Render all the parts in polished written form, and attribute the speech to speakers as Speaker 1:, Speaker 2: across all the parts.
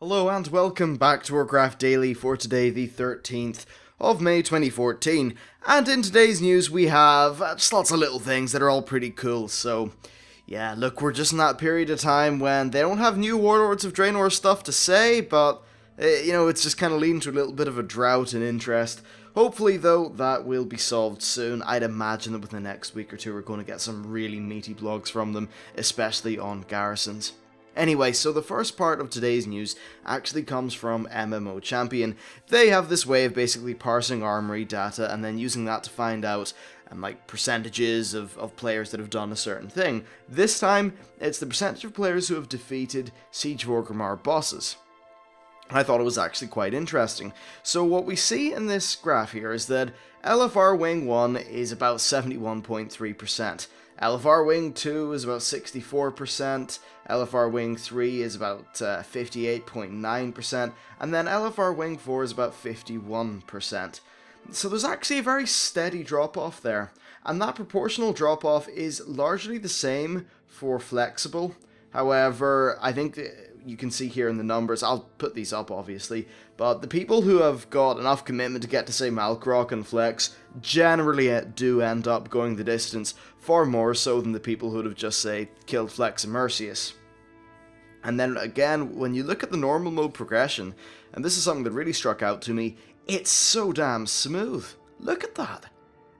Speaker 1: Hello and welcome back to Warcraft Daily for today, the 13th of May 2014. And in today's news we have just lots of little things that are all pretty cool. So yeah, look, we're just in that period of time when they don't have new Warlords of Draenor stuff to say, but it's just kind of leading to a little bit of a drought in interest. Hopefully though, that will be solved soon. I'd imagine that within the next week or two we're going to get some really meaty blogs from them, especially on garrisons. Anyway, so the first part of today's news actually comes from MMO Champion. They have this way of basically parsing armory data and then using that to find out percentages of players that have done a certain thing. This time, it's the percentage of players who have defeated Siege of Orgrimmar bosses. I thought it was actually quite interesting. So what we see in this graph here is that LFR Wing 1 is about 71.3%. LFR Wing 2 is about 64%, LFR Wing 3 is about 58.9%, and then LFR Wing 4 is about 51%. So there's actually a very steady drop-off there, and that proportional drop-off is largely the same for Flexible. However, I think you can see here in the numbers, I'll put these up obviously, but the people who have got enough commitment to get to say Malkrok and Flex generally do end up going the distance, far more so than the people who would have just say killed Flex and Mercius. And then again, when you look at the normal mode progression, and this is something that really struck out to me, it's so damn smooth. Look at that.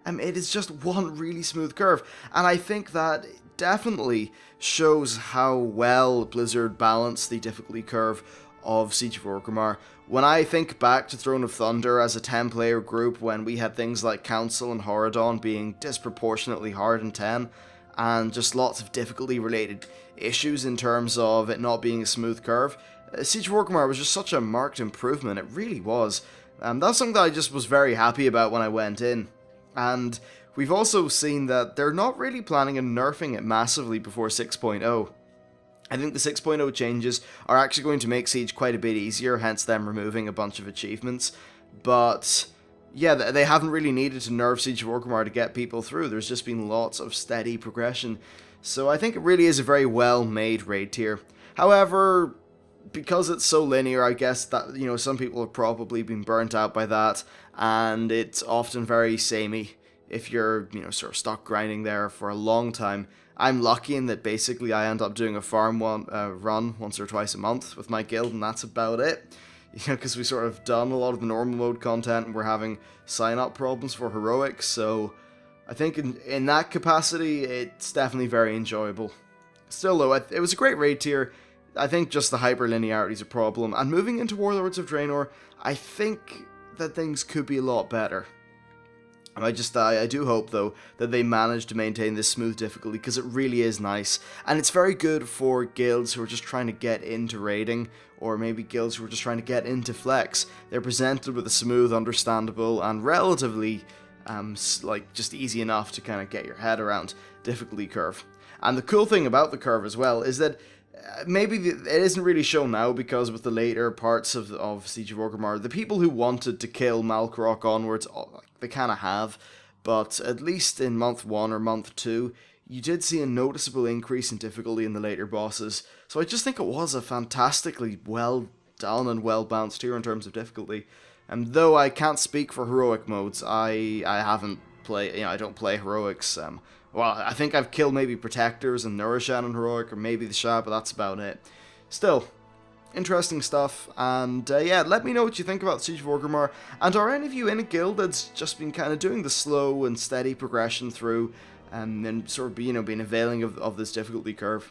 Speaker 1: It is just one really smooth curve, and I think that definitely shows how well Blizzard balanced the difficulty curve of Siege of Orgrimmar. When I think back to Throne of Thunder as a 10-player group, when we had things like Council and Horadon being disproportionately hard in 10, and just lots of difficulty-related issues in terms of it not being a smooth curve, Siege of Orgrimmar was just such a marked improvement, it really was. That's something that I just was very happy about when I went in. And we've also seen that they're not really planning on nerfing it massively before 6.0. I think the 6.0 changes are actually going to make Siege quite a bit easier, hence them removing a bunch of achievements. But yeah, they haven't really needed to nerf Siege of Orgrimmar to get people through. There's just been lots of steady progression. So I think it really is a very well-made raid tier. However, because it's so linear, I guess that, some people have probably been burnt out by that, and it's often very samey if you're, sort of stuck grinding there for a long time. I'm lucky in that basically I end up doing a farm run once or twice a month with my guild, and that's about it. Because we sort of done a lot of the normal mode content, and we're having sign-up problems for heroics, so I think in that capacity, it's definitely very enjoyable. Still though, it was a great raid tier. I think just the hyperlinearity is a problem, and moving into Warlords of Draenor, I think that things could be a lot better. And I do hope, though, that they manage to maintain this smooth difficulty, because it really is nice. And it's very good for guilds who are just trying to get into raiding, or maybe guilds who are just trying to get into Flex. They're presented with a smooth, understandable, and relatively, just easy enough to kind of get your head around difficulty curve. And the cool thing about the curve as well is that maybe it isn't really shown now, because with the later parts of Siege of Orgrimmar, the people who wanted to kill Malkrok onwards, they kind of have, but at least in month 1 or month 2, you did see a noticeable increase in difficulty in the later bosses, so I just think it was a fantastically well done and well balanced tier in terms of difficulty. And though I can't speak for heroic modes, I haven't played, I don't play heroics. Well, I think I've killed maybe Protectors and Nourishan on Heroic, or maybe the Shah, but that's about it. Still, interesting stuff, and yeah, let me know what you think about Siege of Orgrimmar, and are any of you in a guild that's just been kind of doing the slow and steady progression through, and sort of, being availing of this difficulty curve?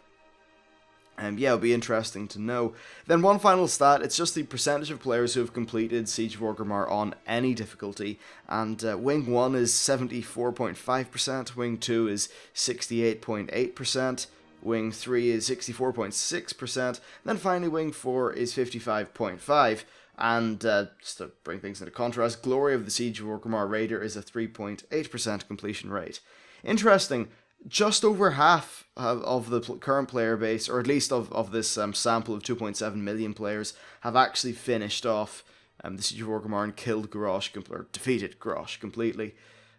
Speaker 1: Yeah, it'll be interesting to know. Then one final stat, it's just the percentage of players who have completed Siege of Orgrimmar on any difficulty, and Wing 1 is 74.5%, Wing 2 is 68.8%, Wing 3 is 64.6%, then finally Wing 4 is 55.5%, and just to bring things into contrast, Glory of the Siege of Orgrimmar Raider is a 3.8% completion rate. Interesting. Just over half of the current player base, or at least of this sample of 2.7 million players, have actually finished off the Siege of Orgrimmar and killed Garrosh, or defeated Garrosh completely.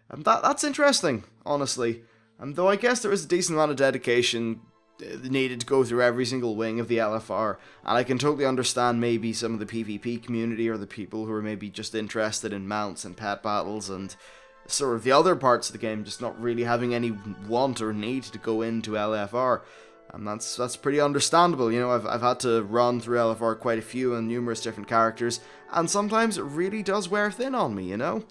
Speaker 1: That's interesting, honestly. Though I guess there is a decent amount of dedication needed to go through every single wing of the LFR, and I can totally understand maybe some of the PvP community or the people who are maybe just interested in mounts and pet battles and sort of the other parts of the game just not really having any want or need to go into LFR. And that's pretty understandable. You know, I've had to run through LFR quite a few and numerous different characters, and sometimes it really does wear thin on me, you know?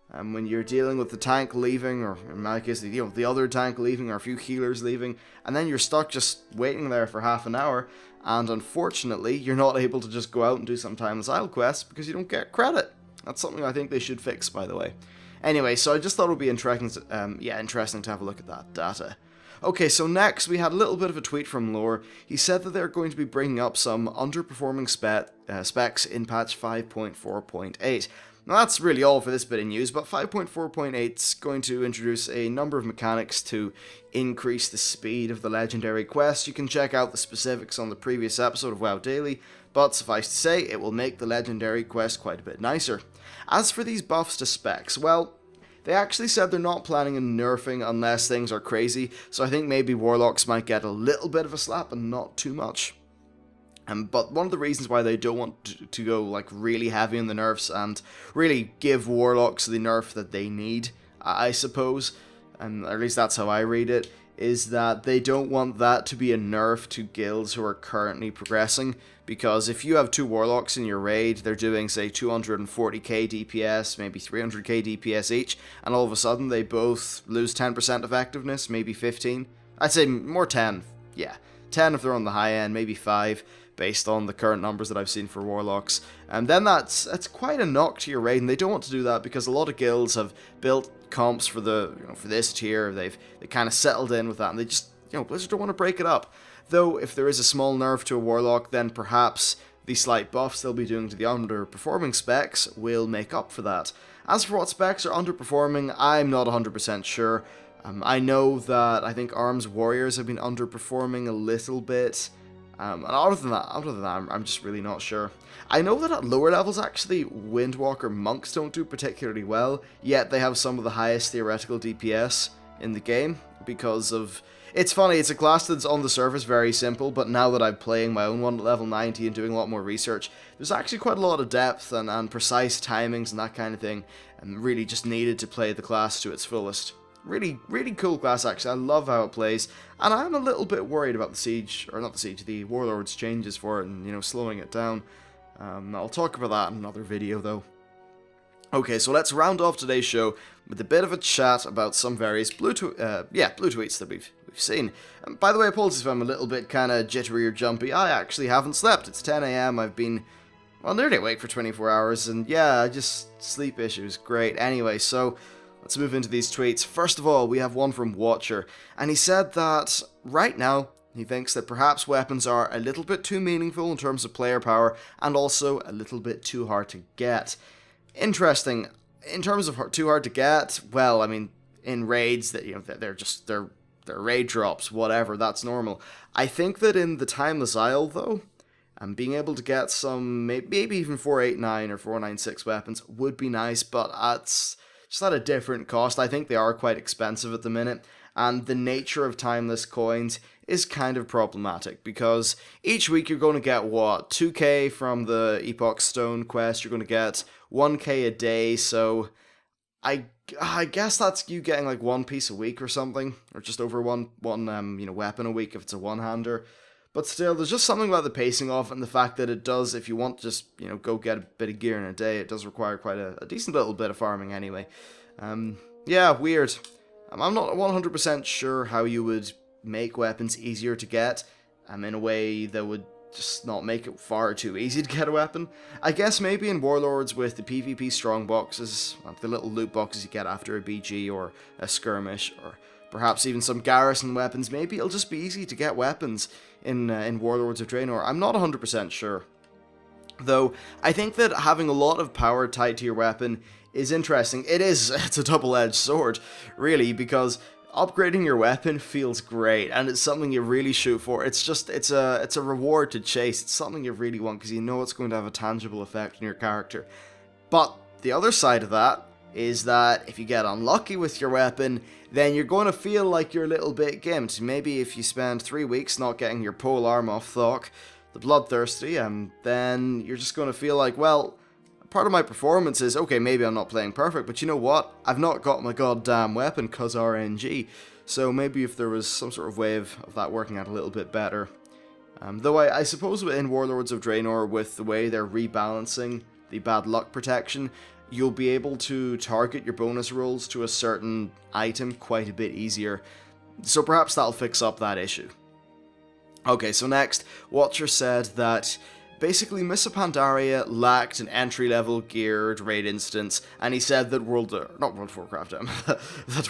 Speaker 1: And when you're dealing with the tank leaving, or in my case, the other tank leaving, or a few healers leaving, and then you're stuck just waiting there for half an hour, and unfortunately, you're not able to just go out and do some timeless idle quests because you don't get credit. That's something I think they should fix, by the way. Anyway, so I just thought it would be interesting to have a look at that data. Okay, so next we had a little bit of a tweet from Lore. He said that they're going to be bringing up some underperforming specs in patch 5.4.8. Now that's really all for this bit of news, but 5.4.8 is going to introduce a number of mechanics to increase the speed of the legendary quests. You can check out the specifics on the previous episode of WoW Daily, but suffice to say, it will make the legendary quest quite a bit nicer. As for these buffs to specs, well, they actually said they're not planning on nerfing unless things are crazy, so I think maybe Warlocks might get a little bit of a slap and not too much. But one of the reasons why they don't want to go like really heavy on the nerfs and really give Warlocks the nerf that they need, I suppose, and at least that's how I read it, is that they don't want that to be a nerf to guilds who are currently progressing, because if you have two Warlocks in your raid, they're doing, say, 240k DPS, maybe 300k DPS each, and all of a sudden they both lose 10% effectiveness, maybe 15. I'd say more 10, yeah. 10 if they're on the high end, maybe 5, based on the current numbers that I've seen for Warlocks. And then that's quite a knock to your raid, and they don't want to do that because a lot of guilds have built comps for for this tier. They kind of settled in with that, and they just, Blizzard don't want to break it up. Though if there is a small nerf to a Warlock, then perhaps the slight buffs they'll be doing to the underperforming specs will make up for that. As for what specs are underperforming, I'm not 100% sure. I know that I think Arms Warriors have been underperforming a little bit. And other than that, I'm just really not sure. I know that at lower levels, actually, Windwalker monks don't do particularly well, yet they have some of the highest theoretical DPS in the game because of... It's funny, it's a class that's on the surface very simple, but now that I'm playing my own one at level 90 and doing a lot more research, there's actually quite a lot of depth and precise timings and that kind of thing, and really just needed to play the class to its fullest. Really, really cool class, actually. I love how it plays, and I'm a little bit worried about the Warlord's changes for it and, slowing it down. I'll talk about that in another video, though. Okay, so let's round off today's show with a bit of a chat about some various blue tweets that we've seen. And by the way, apologies if I'm a little bit kind of jittery or jumpy. I actually haven't slept. It's 10 AM. I've been, nearly awake for 24 hours, and yeah, just sleep issues. Great. Anyway, so let's move into these tweets. First of all, we have one from Watcher, and he said that right now, he thinks that perhaps weapons are a little bit too meaningful in terms of player power, and also a little bit too hard to get. Interesting. In terms of too hard to get, well, I mean, in raids, they're raid drops, whatever, that's normal. I think that in the Timeless Isle, though, and being able to get some, maybe even 489 or 496 weapons would be nice, but that's just at a different cost. I think they are quite expensive at the minute, and the nature of Timeless coins is kind of problematic, because each week you're going to get, 2k from the Epoch Stone quest, you're going to get 1k a day, so I guess that's you getting like one piece a week or something, or just over one weapon a week if it's a one-hander. But still, there's just something about the pacing off and the fact that it does, if you want to just, go get a bit of gear in a day, it does require quite a decent little bit of farming anyway. Yeah, weird. I'm not 100% sure how you would make weapons easier to get, in a way that would just not make it far too easy to get a weapon. I guess maybe in Warlords with the PvP strong boxes, like the little loot boxes you get after a BG or a skirmish, or perhaps even some garrison weapons, maybe it'll just be easy to get weapons in Warlords of Draenor. I'm not 100% sure. Though, I think that having a lot of power tied to your weapon is interesting. It's a double-edged sword, really, because upgrading your weapon feels great, and it's something you really shoot for. It's a reward to chase. It's something you really want, because you know it's going to have a tangible effect on your character. But the other side of that is that if you get unlucky with your weapon, then you're going to feel like you're a little bit gimped. Maybe if you spend 3 weeks not getting your pole arm off Thok, the Bloodthirsty, then you're just going to feel like, well, part of my performance is, okay, maybe I'm not playing perfect, but you know what? I've not got my goddamn weapon cause RNG. So maybe if there was some sort of way of that working out a little bit better. Though I suppose in Warlords of Draenor, with the way they're rebalancing the bad luck protection, you'll be able to target your bonus rolls to a certain item quite a bit easier. So perhaps that'll fix up that issue. Okay, so next, Watcher said that basically Mists of Pandaria lacked an entry-level geared raid instance, and he said that that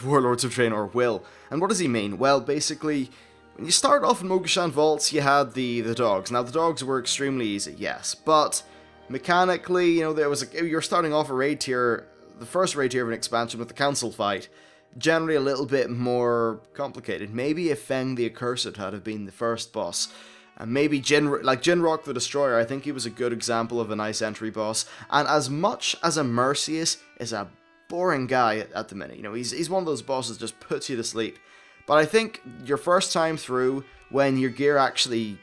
Speaker 1: Warlords of Draenor will. And what does he mean? Well, basically, when you start off in Mogashan Vaults, you had the dogs. Now, the dogs were extremely easy, yes, but mechanically, you know, you're starting off a raid tier, the first raid tier of an expansion with the council fight, generally a little bit more complicated. Maybe if Feng the Accursed had have been the first boss, and maybe Jinrock the Destroyer, I think he was a good example of a nice entry boss. And as much as a Mercius is a boring guy at the minute, you know, he's one of those bosses that just puts you to sleep. But I think your first time through, when your gear actually,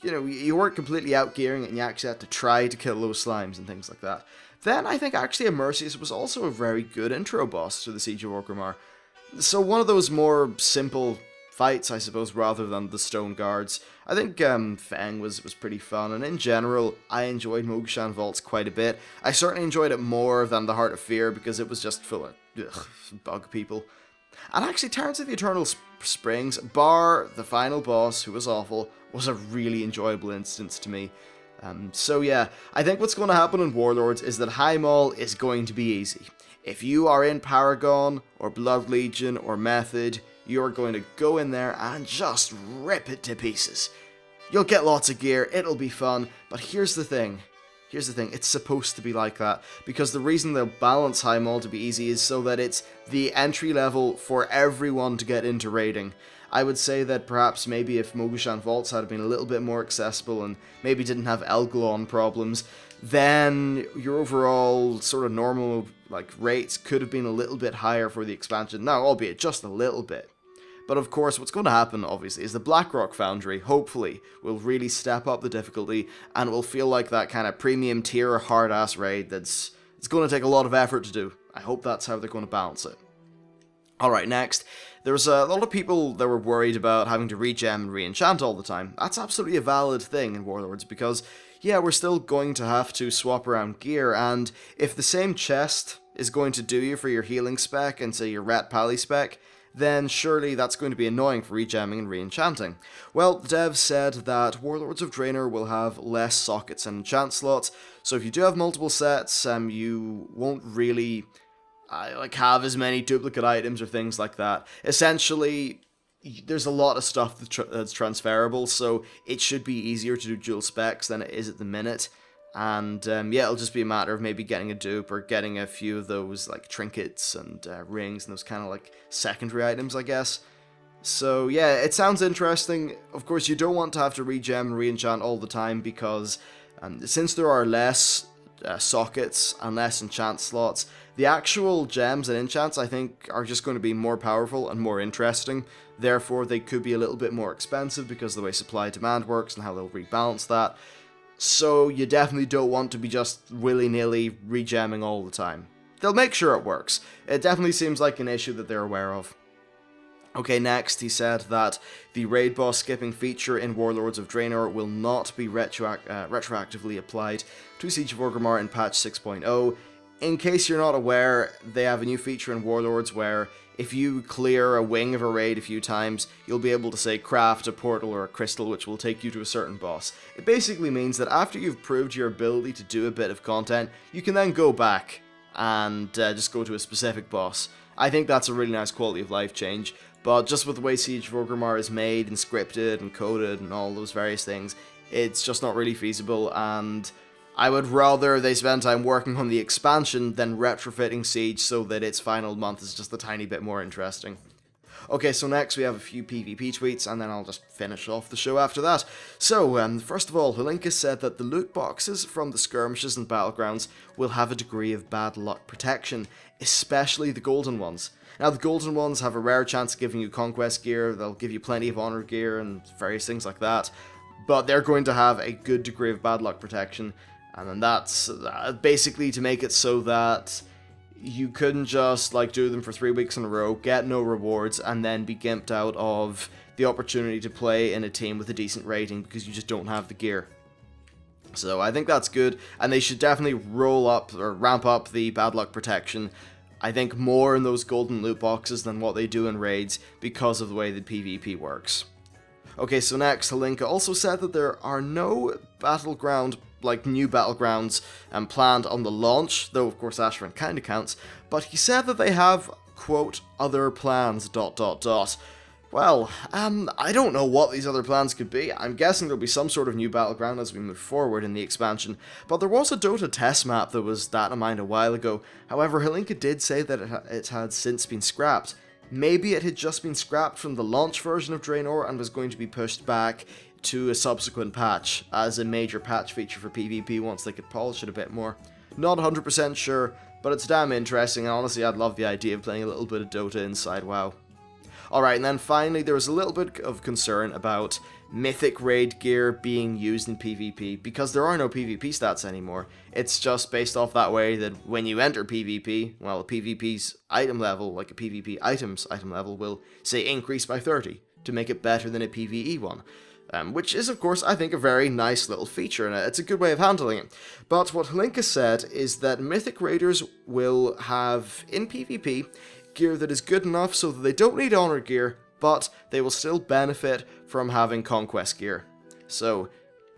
Speaker 1: you know, you weren't completely out gearing it and you actually had to try to kill those slimes and things like that, then I think actually a Mercius was also a very good intro boss to the Siege of Orgrimmar. So one of those more simple fights, I suppose, rather than the stone guards. I think Feng was pretty fun, and in general, I enjoyed Mogashan Vaults quite a bit. I certainly enjoyed it more than the Heart of Fear, because it was just full of bug people. And actually, Terrence of the Eternal Springs, bar the final boss, who was awful, was a really enjoyable instance to me. So yeah, I think what's going to happen in Warlords is that High Maul is going to be easy. If you are in Paragon, or Blood Legion, or Method, you're going to go in there and just rip it to pieces. You'll get lots of gear, it'll be fun, but here's the thing, it's supposed to be like that, because the reason they'll balance High Maul to be easy is so that it's the entry level for everyone to get into raiding. I would say that perhaps maybe if Mogashan Vaults had been a little bit more accessible and maybe didn't have Elglon problems, then your overall sort of normal rates could have been a little bit higher for the expansion. Now, albeit just a little bit. But of course, what's going to happen, obviously, is the Blackrock Foundry, hopefully, will really step up the difficulty and will feel like that kind of premium tier hard-ass raid it's going to take a lot of effort to do. I hope that's how they're going to balance it. Alright, next, there's a lot of people that were worried about having to regem and re-enchant all the time. That's absolutely a valid thing in Warlords, because, yeah, we're still going to have to swap around gear, and if the same chest is going to do you for your healing spec and, say, your Ret Pally spec, then surely that's going to be annoying for regemming and re-enchanting. Well, the devs said that Warlords of Draenor will have less sockets and enchant slots, so if you do have multiple sets, you won't really have as many duplicate items or things like that. Essentially, there's a lot of stuff that's transferable, so it should be easier to do dual specs than it is at the minute. And yeah, it'll just be a matter of maybe getting a dupe or getting a few of those trinkets and rings and those kind of secondary items, I guess. So yeah, it sounds interesting. Of course, you don't want to have to regem and re-enchant all the time, because since there are less sockets and less enchant slots, the actual gems and enchants, I think, are just going to be more powerful and more interesting. Therefore, they could be a little bit more expensive because of the way supply-demand works and how they'll rebalance that. So you definitely don't want to be just willy-nilly regemming all the time. They'll make sure it works. It definitely seems like an issue that they're aware of. Okay, next, he said that the raid boss skipping feature in Warlords of Draenor will not be retroactively applied to Siege of Orgrimmar in patch 6.0. In case you're not aware, they have a new feature in Warlords where if you clear a wing of a raid a few times, you'll be able to, say, craft a portal or a crystal which will take you to a certain boss. It basically means that after you've proved your ability to do a bit of content, you can then go back and just go to a specific boss. I think that's a really nice quality of life change, but just with the way Siege of Orgrimmar is made and scripted and coded and all those various things, it's just not really feasible, and I would rather they spend time working on the expansion than retrofitting Siege so that its final month is just a tiny bit more interesting. Okay, so next we have a few PvP tweets, and then I'll just finish off the show after that. So, first of all, Helinka said that the loot boxes from the skirmishes and battlegrounds will have a degree of bad luck protection, especially the golden ones. Now, the golden ones have a rare chance of giving you conquest gear, they'll give you plenty of honor gear and various things like that, but they're going to have a good degree of bad luck protection, and then that's basically to make it so that you couldn't just do them for 3 weeks in a row, get no rewards, and then be gimped out of the opportunity to play in a team with a decent rating because you just don't have the gear. So I think that's good, and they should definitely roll up or ramp up the bad luck protection, I think, more in those golden loot boxes than what they do in raids because of the way the PvP works. Okay, so next, Helinka also said that there are no battleground, new battlegrounds planned on the launch, though of course Ashran kinda counts, but he said that they have, quote, other plans, ... Well, I don't know what these other plans could be. I'm guessing there'll be some sort of new battleground as we move forward in the expansion, but there was a Dota test map that was data mined a while ago. However, Helinka did say that it had since been scrapped. Maybe it had just been scrapped from the launch version of Draenor and was going to be pushed back to a subsequent patch as a major patch feature for PvP once they could polish it a bit more. Not 100% sure, but it's damn interesting, and honestly I'd love the idea of playing a little bit of Dota inside WoW. Alright, and then finally there was a little bit of concern about Mythic raid gear being used in PvP, because there are no PvP stats anymore. It's just based off that way that when you enter PvP, well, a PvP's item level, like a PvP item's item level, will, say, increase by 30 to make it better than a PvE one. Which is, of course, I think a very nice little feature, and it's a good way of handling it. But what Helinka said is that Mythic Raiders will have, in PvP, gear that is good enough so that they don't need honor gear, but they will still benefit from having conquest gear. So,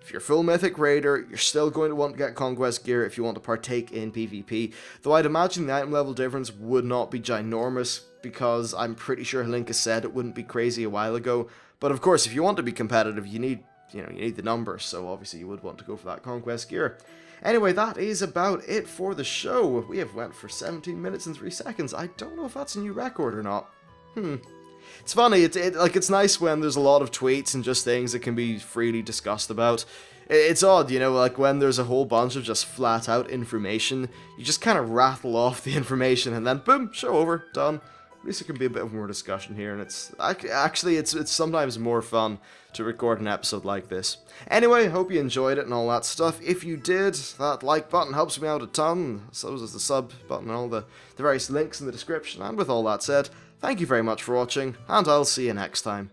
Speaker 1: if you're full Mythic Raider, you're still going to want to get conquest gear if you want to partake in PvP, though I'd imagine the item level difference would not be ginormous, because I'm pretty sure Helinka said it wouldn't be crazy a while ago. But of course, if you want to be competitive, you need the numbers, so obviously you would want to go for that conquest gear. Anyway, that is about it for the show. We have went for 17 minutes and 3 seconds. I don't know if that's a new record or not. It's funny, it's nice when there's a lot of tweets and just things that can be freely discussed about. It's odd, when there's a whole bunch of just flat out information, you just kind of rattle off the information and then boom, show over, done. At least there can be a bit more discussion here, and it's sometimes more fun to record an episode like this. Anyway, hope you enjoyed it and all that stuff. If you did, that like button helps me out a ton, so does the sub button and all the various links in the description. And with all that said, thank you very much for watching, and I'll see you next time.